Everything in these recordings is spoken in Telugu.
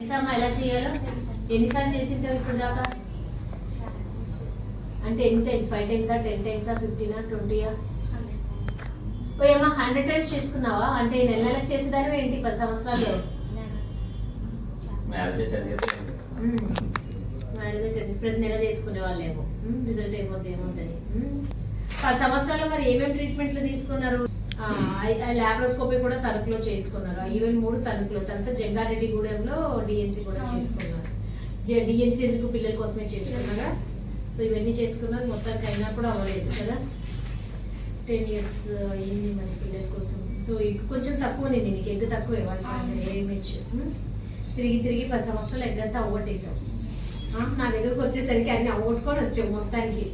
ఎగ్జామ్ ఎలా చేయాలో ఎన్నిసార్లు చేసింటావు ఇప్పుడు దాకా? అంటే ఎన్ని టైమ్స్? 5 టైమ్సా, 10 టైమ్సా, 15ఆ, 20ఆ? ఏమో 100 టైమ్స్ చేసుకున్నావా? అంటే నెలలకు చేసేదాన్ని ఏంటి 10 సంవత్సరాల్లో? మ్యారేజ్ 10 ఇయర్స్ ప్రతి నెల చేసుకునే వాళ్ళేమో రిజల్ట్ ఏమవుతుంది 10 సంవత్సరాల్లో మరి ఏమేమి ట్రీట్మెంట్లు తీసుకున్నారు? లాప్రోస్కోపీ కూడా తణుకులో చేసుకున్నారు, ఈవెన్ 3 తణుకులో, తర్వాత జంగారెడ్డిగూడెంలో డిఎన్సీ కూడా చేసుకున్నారు. డిఎన్సీ ఎందుకు పిల్లల కోసమే చేసుకున్నారా? సో ఇవన్నీ చేసుకున్నారు, మొత్తానికి అయినా కూడా అవ్వలేదు కదా. 10 ఇయర్స్ అయింది మరి పిల్లల కోసం. సో ఎగ్ కొంచెం తక్కువ ఉంది నీకు, ఎగ్ తక్కువ ఏమిచ్చు తిరిగి 10 సంవత్సరాలు ఎగ్ అంతా అవ్వట్టేసావు. నా దగ్గరకు వచ్చేసరికి అన్ని అవ్వట్టుకొని వచ్చావు మొత్తానికి.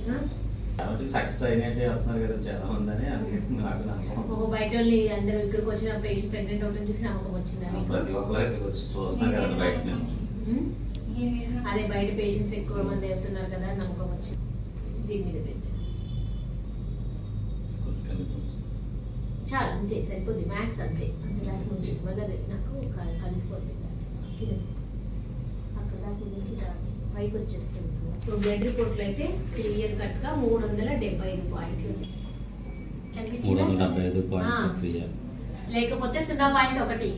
సక్సెస్ అయినట్టే వస్తున్నారు కదా చాలా మంది అని నాకు నమ్మకం. బయట వాళ్ళు అందరూ ఇక్కడికి వచ్చిన పేషెంట్ ప్రెగ్నెంట్ అవడం చూసి నమ్మకం వచ్చిందా? ప్రతి ఒక్కరు చూస్తున్నారు కదా బయట నుంచి. అదే బయట పేషెంట్స్ ఎక్కువ మంది వెళ్తున్నారు కదా, నమ్మకం వచ్చింది. దీని మీద పెట్టాను చాలా, అంతే సరిపోద్ది, మ్యాథ్స్ అంతే. అంతేలాగా ముందు మళ్ళీ నాకు కలిసిపోతుంది అక్కడ దాకా నుంచి పైకి వచ్చేస్తుంది. సో బ్లడ్ రిపోర్ట్లు అయితే క్లియర్ కట్ గా 375 పాయింట్లు లేకపోతే 0.1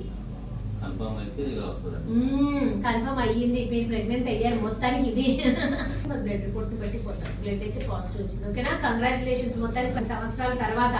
కన్ఫర్మ్ అయితే కన్ఫర్మ్ అయ్యింది, మీరు ప్రెగ్నెంట్ అయ్యారు మొత్తానికి. ఇది బ్లడ్ రిపోర్ట్ బట్టి పోతారు. బ్లడ్ అయితే పాజిటివ్ వచ్చింది. ఓకేనా, కంగ్రాచులేషన్స్ మొత్తానికి 10 సంవత్సరాల తర్వాత.